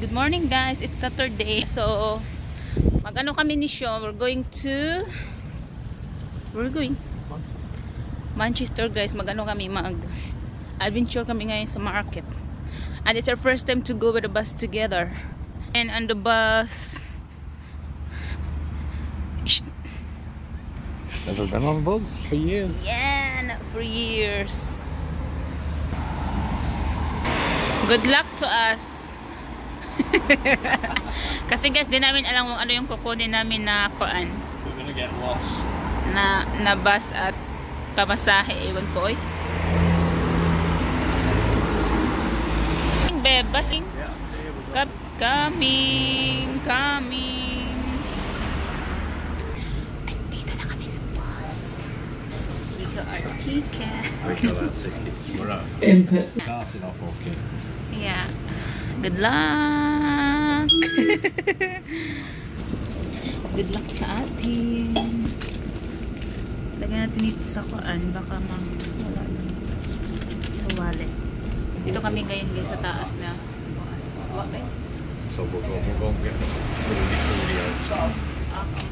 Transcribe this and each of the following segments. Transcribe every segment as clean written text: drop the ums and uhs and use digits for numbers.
Good morning guys, it's Saturday. So mag-ano kami ni Sean. We're going Manchester guys. Mag-ano kami, mag-adventure kami ngayon sa market. And it's our first time to go with the bus together. And on the bus, never been on a bus for years. yeah, not for years. Good luck to us. Kasi guys, di namin alam kung ano yung kukunin namin na kuan. We're gonna get lost. Na bus at pamasahe, ewan ko oy. Beb, busing. Yeah, there we go. Coming. At dito na kami sa bus. We got our ticket. We got our tickets. We're out. Input. Starting off okay. Yeah. Good luck. Good luck sa atin. Lagyan natin dito sa kuan, baka wala sa wallet. Dito kami ngayon guys sa taas na bus. Okay. So we'll go and get foodie outside. Okay.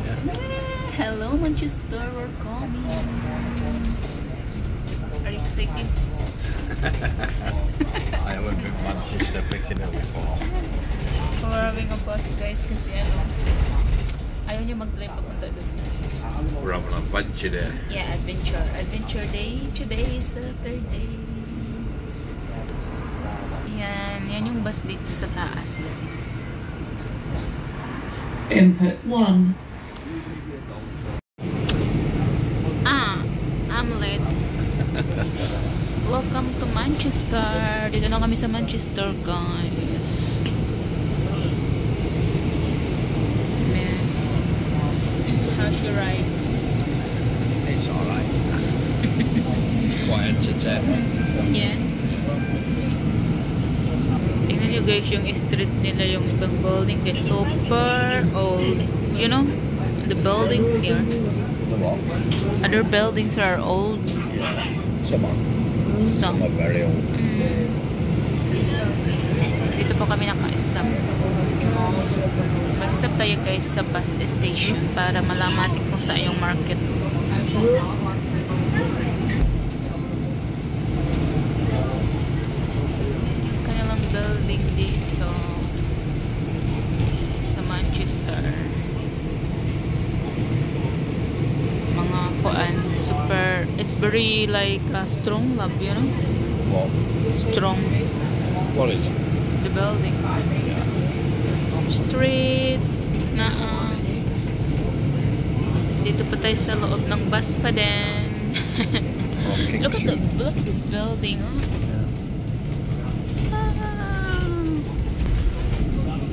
Yeah. Hello Manchester, we're coming. Are you excited? I haven't been Manchester picking it before. We're having a bus guys kasi ayaw niya mag-drive papunta doon. We're having an adventure day. Yeah, adventure day. Today is Saturday. Yan yung bus dito sa taas guys. Input 1. I'm late. Welcome to Manchester. Dito na kami sa Manchester guys. Man. How's your ride? It's alright. Quite entertaining. Yeah. Tingnan nyo guys yung street nila, yung ibang building guys. Super old. You know? The buildings here. The what? Other buildings are old. Yeah. Some Some. are very old. Dito po kami naka-stop. Mag-stop tayo guys sa bus station para malaman natin kung saan yung market. Yung kanilang building dito sa Manchester. Mga kuan, super, it's very like strong love, you know? What? Strong. What is it? The building. Yeah. Street na dito pa tayo sa loob ng bus pa din. Look at this building, oh.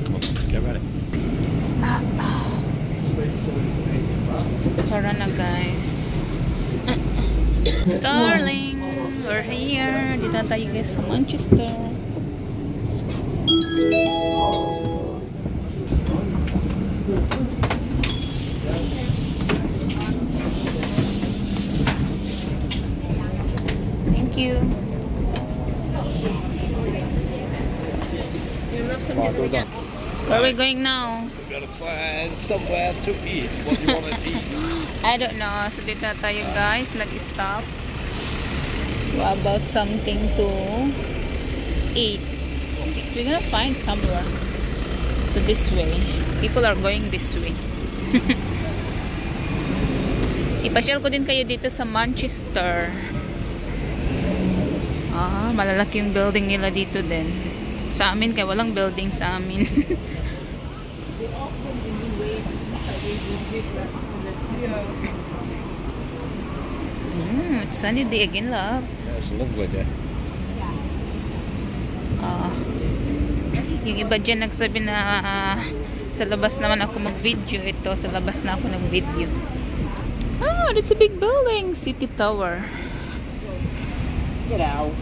Come on, get ready. Tara na guys. Darling, we're here. Dito na tayo guys sa Manchester. Thank you. Where are we going now? We've got to find somewhere to eat. What do you want to eat? I don't know. So dito na tayo guys. Nag-stop. About something to eat. We're gonna find somewhere. So this way. People are going this way. Ipasyal ko din kayo dito sa Manchester. Malalaki yung building nila dito din. Sa amin, kaya walang building sa amin. It's sunny day again, love. Yeah, it's a lovely day. Yung iba dyan nagsabi na sa labas naman ako mag-video. Ito, sa labas na ako nag-video. That's a big building. City Tower. Get out.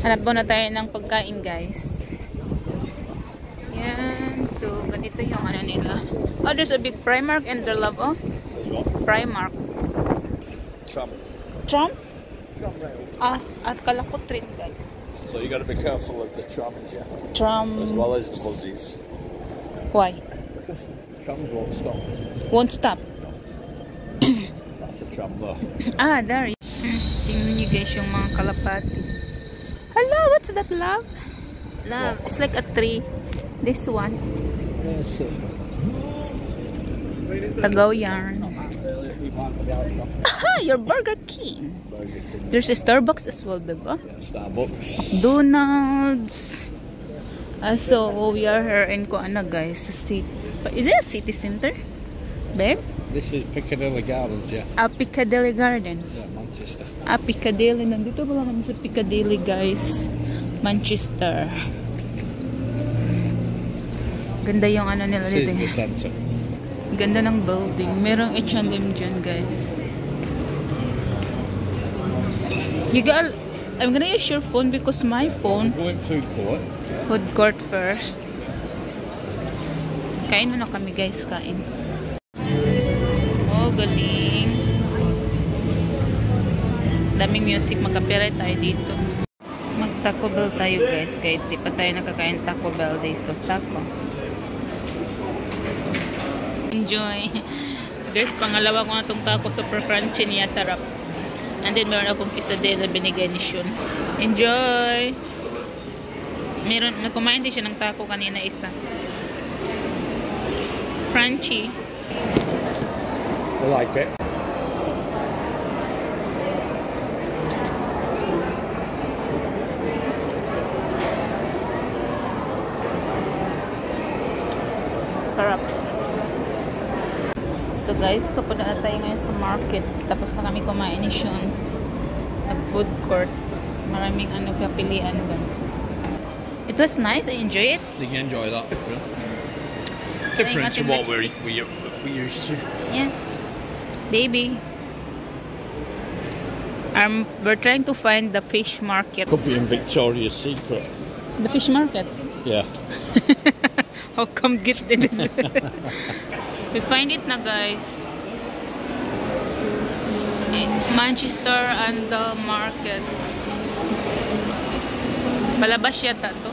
Hanap muna tayo ng pagkain guys. Yan. So, ganito yung ano nila. There's a big Primark and their love, oh. Primark. Trump. Tram? Tram rails. At kalakot train, guys. So you got to be careful of the trams, yeah. Tram. As well as the buses. Why? Because trams won't stop. Won't stop. That's a tram though. There. Tingnan niyo guys yung mga kalapati. Hello, what's that, love? Love, it's like a tree. This one. Yes, Tagaw yarn. Your Burger King. There's a Starbucks as well, diba? Starbucks. Donald's. So we are here in Kuana, guys. Is it a city center, babe? This is Piccadilly Gardens, yeah. Piccadilly Garden. Yeah, Manchester. Piccadilly. Nandito pala kami sa Piccadilly, guys. Manchester. Ganda yung ano nila This dito. is the centre. Ganda ng building. Merong H&M dyan, guys. I'm gonna use your phone because my phone. We're going food court. Food court first. Kain muna kami, guys. Kain. Oh, galing. Daming music. Mag-copyright tayo dito. Mag-Taco Bell tayo, guys. Kahit di pa tayo nakakain Taco Bell dito. Taco. Enjoy. Guys, pangalawa ko na itong taco. Super crunchy niya. Sarap. And then, meron akong quesadilla na binigay ni Shun. Enjoy! Kumain din siya ng taco kanina isa. Crunchy. I like it. Sarap. So guys, papunta na tayo ngayon sa market. Tapos na kami kumain ni Shun. Nag-food court. Maraming kapilian doon. It was nice. I enjoy it. Did you enjoy that? Different to what we used to. Yeah. Baby. We're trying to find the fish market. Could be in Victoria's Secret. The fish market? Yeah. How come get this? We find it na, guys. Manchester and the market. Palabas yata to.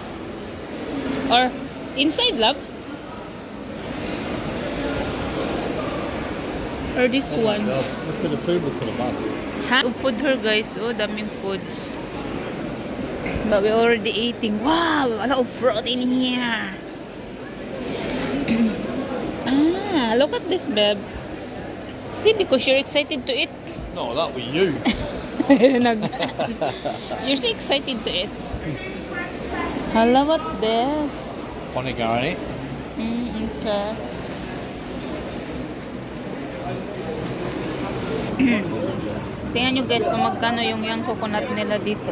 Or inside, love? Or this one? Look at the food we could have had. Food her, guys. Oh, daming foods. But we're already eating. Wow, a lot of fruit in here. Look at this, babe. See, because you're excited to eat. No, that was you. You're so excited to eat. Hello, what's this? Ponegari. Okay. Tingnan nyo, guys, kung magkano yung coconut nila dito.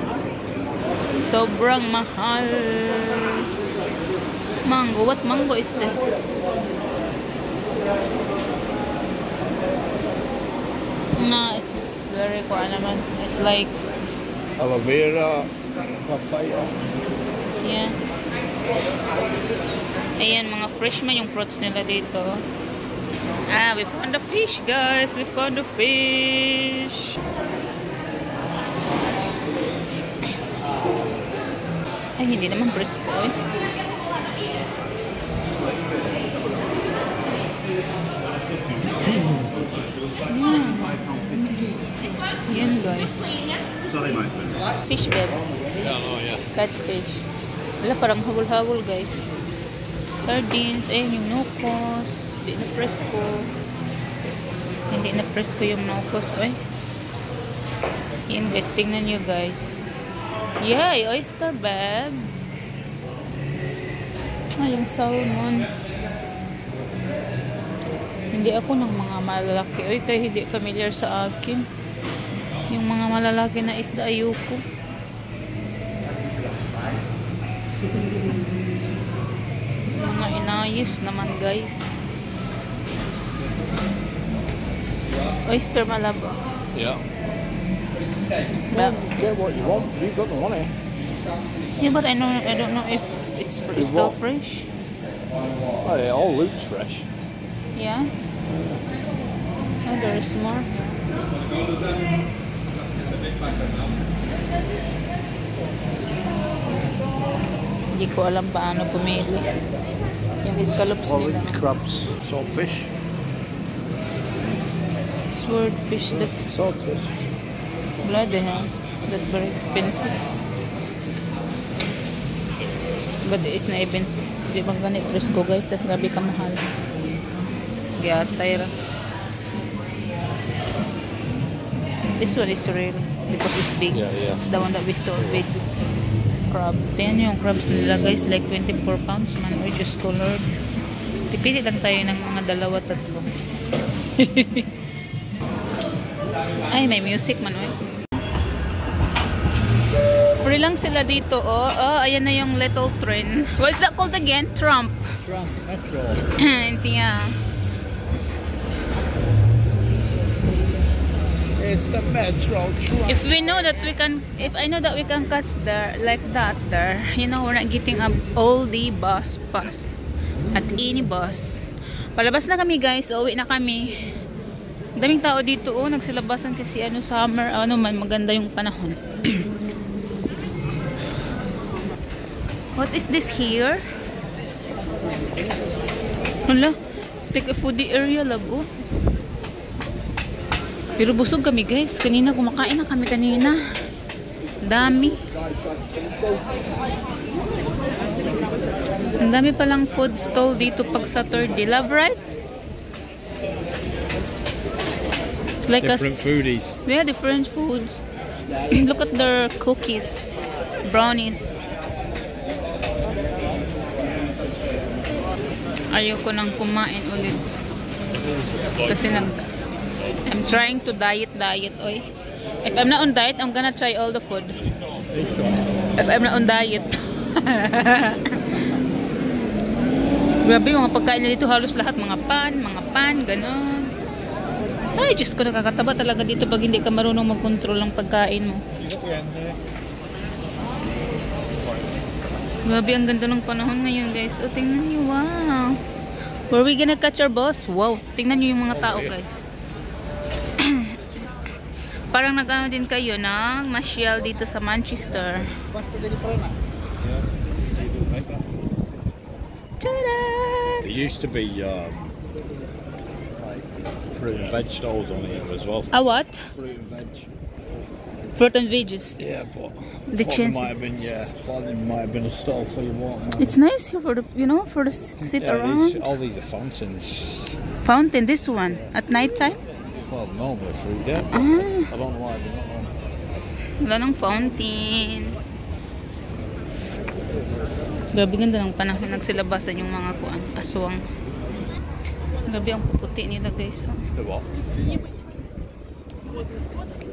Sobrang mahal. Mango. What mango is this? No, it's very cool naman. It's like Aloe vera. Papaya. yeah. Ayan, mga fresh man yung fruits nila dito. We found the fish, guys. We found the fish. Ay, hindi naman Brisco eh. Yan, guys. Fish bed. Yeah. Catfish. Wala, parang habol-habol, guys. Sardines. Ayun, yung nukos. Hindi na presko. Hindi na presko yung nukos. Ay. Yan, guys. Tingnan nyo, guys. Yay! Oyster, babe. Ay, yung salmon. Hindi ako ng mga malalaki. Uy, kaya hindi familiar sa akin. Yung mga malalaki na isda, ayoko. Mga inayos naman, guys. Oyster malabo. Yeah. But, Get what you want. You've got the money. yeah, but I don't know if it's still fresh. Oh, yeah, all looks fresh. Yeah. Oh, there's more. Hindi ko alam paano pumili. Yung scallops nila. crabs, saltfish. Swordfish, that's Saltfish. bloody hell. That's very expensive. But it's not even, di ba ganit fresco guys, tas grabe ka mahal. Gyatay ra. This one is real because it's big. Yeah. The one that we saw, big crab. Tingnan nyo yung crabs nila guys, like 24 pounds man. We just colored. Tipili lang tayo ng mga 2-3. Ay, may music man eh. Free lang sila dito, oh. Oh, ayan na yung little train. What's that called again? Trump. Trump, metro. Yeah. It's the metro Trump. If we know that we can, if I know that we can catch there, like that there, you know, we're not getting all the bus pass at any bus. Palabas na kami guys, uwi na kami. Daming tao dito, oh, nagsilabasan kasi ano, summer, ano man, maganda yung panahon. What is this here? Hala, it's like a foodie area, labo. Pero busog kami guys. Kanina kumakain na kami kanina. Dami. Ang dami palang food stall dito pag Saturday. Love, right? It's like Different foodies. Yeah, different foods. Look at their cookies, brownies. Ayoko nang kumain ulit. Kasi I'm trying to diet, oy. If I'm not on diet, I'm gonna try all the food. If I'm not on diet. Grabe, mga pagkain na dito, halos lahat, mga pan, gano'n. Ay, Diyos ko, nakakataba talaga dito pag hindi ka marunong mag-control ng pagkain mo. Grabe, ang ganda ng panahon ngayon, guys. O, tingnan nyo, wow. Were we gonna catch our bus? Wow, tingnan nyo yung mga tao, guys. Parang nag-ano din kayo ng masyal dito sa Manchester. Tada! There used to be fruit and veg stalls on here as well. A what? Fruit and veg. Fruit and veggies. Yeah, but The chance. might have been, thought there might have been a stall for you walking around. It's nice here for the, you know, for the sit around. All these are fountains. Fountain, this one at night time. Well, normally through there. Ah, I don't know why they're not on. wala ng fountain. Grabe ganda ng panahon, nagsilabasan yung mga kuan, aswang. Grabe ang puputi nila guys. Oh. The what?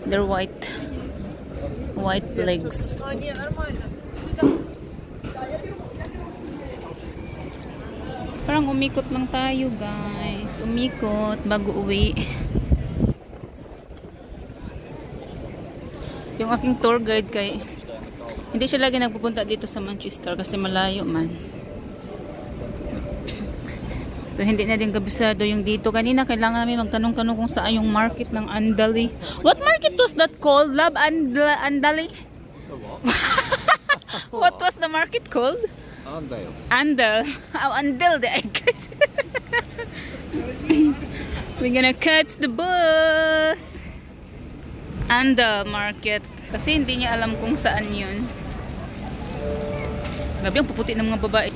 They're white. White legs. Parang umikot lang tayo guys. Umikot bago uwi. Yung aking tour guide kay hindi siya lagi nagpupunta dito sa Manchester kasi malayo man. So hindi na din kabisado yung dito. Kanina kailangan namin magtanong-tanong kung saan yung market ng Andali. What market was that called? Love Andali? What was the market called? Andale. Andal. Oh, Andal I guess. We're gonna catch the bus. Andal market. Kasi hindi niya alam kung saan yun. Grabe ang puputi ng mga babae.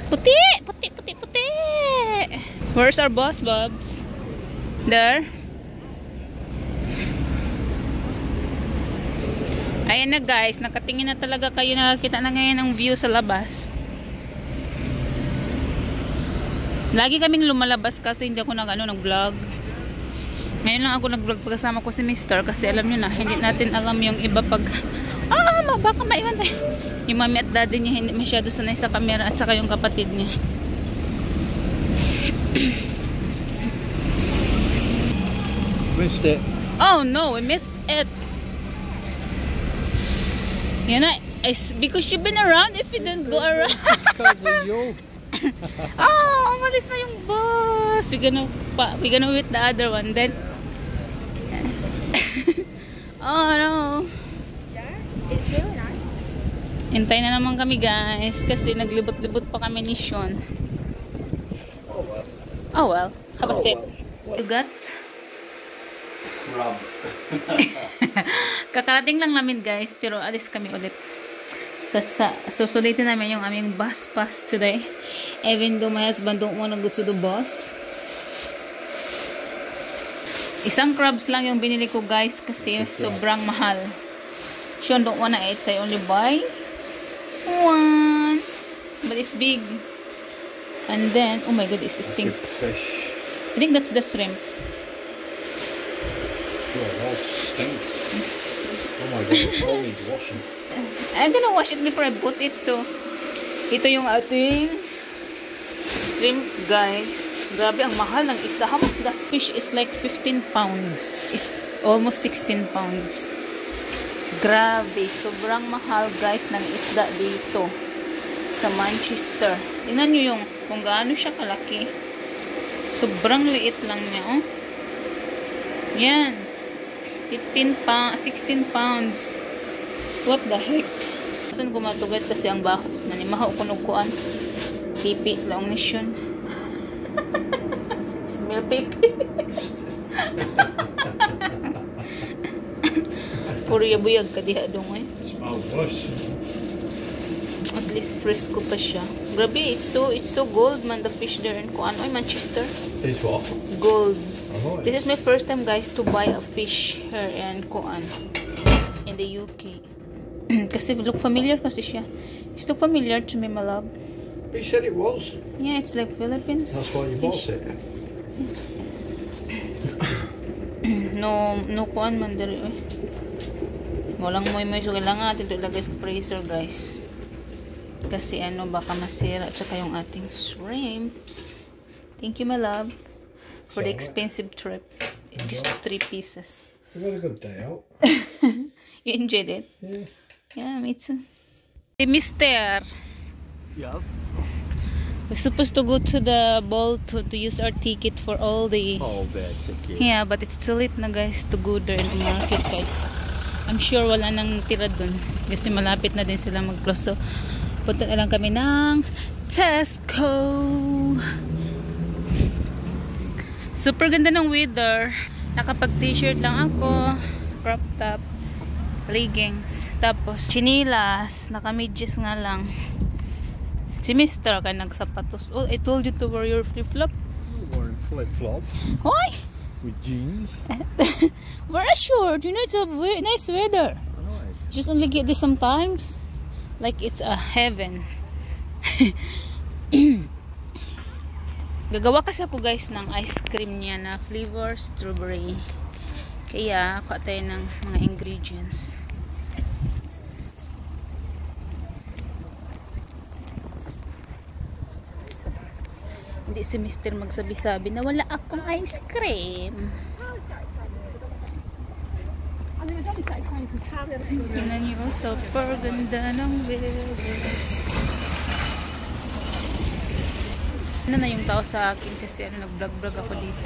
Puti! Puti! Puti! Puti! Where's our boss, Bobs? There? Ayan na guys, nakatingin na talaga kayo, nakakita na ngayon ang view sa labas. Lagi kaming lumalabas kaso hindi ako nag-vlog. Ngayon lang ako nag-vlog pagkasama ko si Mr. Kasi alam nyo na, hindi natin alam yung iba pag baka maiwan tayo. Yung mami at daddy niya hindi masyado sanay sa camera at saka yung kapatid niya. Missed it. Oh no, we missed it. Yan na, because you've been around if you don't go around. Because of you. Umalis na yung bus. We're gonna wait the other one then. Oh no. It's really nice. Hintay na naman kami guys kasi naglibot-libot pa kami ni Sean. Oh well, have a sip. You got? Crab. Kakarating lang namin guys, pero alis kami ulit. Susulitin namin yung aming bus pass today. Even though my husband don't wanna go to the bus. Isang crabs lang yung binili ko guys kasi sobrang mahal. Sean don't wanna eat, so I only buy one. But it's big. And then, oh my god, it's stink. Fish. I think that's the shrimp. Oh, it all stinks. Oh my god, it all needs washing. I'm gonna wash it before I put it. So, ito yung ating shrimp, guys. Grabe, ang mahal ng isda. How much the fish is like 15 pounds. It's almost 16 pounds. Grabe, sobrang mahal, guys, ng isda dito sa Manchester. Tingnan nyo yung kung gaano siya kalaki. Sobrang liit lang niya, oh. Yan. 16 pounds. What the heck? Saan kumato guys kasi ang baho. Nanimahaw kunugkuan. Pipi lang ni Sean. Smell pipi. Puro yabuyag ka diha dong eh. Smells worse. At least fresco pa siya. Grabe, it's so gold man the fish there in kuan. Oy, Manchester. It's what? Gold. Oh, This is my first time guys to buy a fish here in kuan in the UK. Kasi look familiar kasi siya. It's look familiar to me, my love. He said it was. Yeah, it's like Philippines. That's why you bought fish. it. No kuan man diri eh. Walang moy-moy so kailangan natin ito ilagay sa freezer guys. Kasi ano baka masira at saka yung ating shrimps. Thank you my love for the expensive trip. Just 3 pieces. We had a good day out. You enjoyed it? Yeah. Yeah, me too. Hey, Mister. Yeah. We're supposed to go to the ball to use our ticket for all the... Oh, bad ticket. Yeah, but it's too late na guys to go there in the market. Guys. I'm sure wala nang tira dun. Kasi malapit na din sila mag-close. So, punta na lang kami ng Tesco. Super ganda ng weather. Nakapag t-shirt lang ako. Crop top. Leggings. Tapos, chinilas. Naka-midges nga lang. Si Mr. ka nagsapatos. Oh, I told you to wear your flip-flop. Wearing flip-flops Why? with jeans. Wear a short. You know, it's a nice weather. Nice. Just only get this sometimes. Like it's a heaven. Gagawa kasi ako guys ng ice cream niya na flavor strawberry. Kaya, kuha tayo ng mga ingredients. So, hindi si Mr. magsabi-sabi na wala akong ice cream. Tingnan niyo, super ganda ng weather. Ano na yung tao sa akin kasi nag-vlog-vlog ako dito.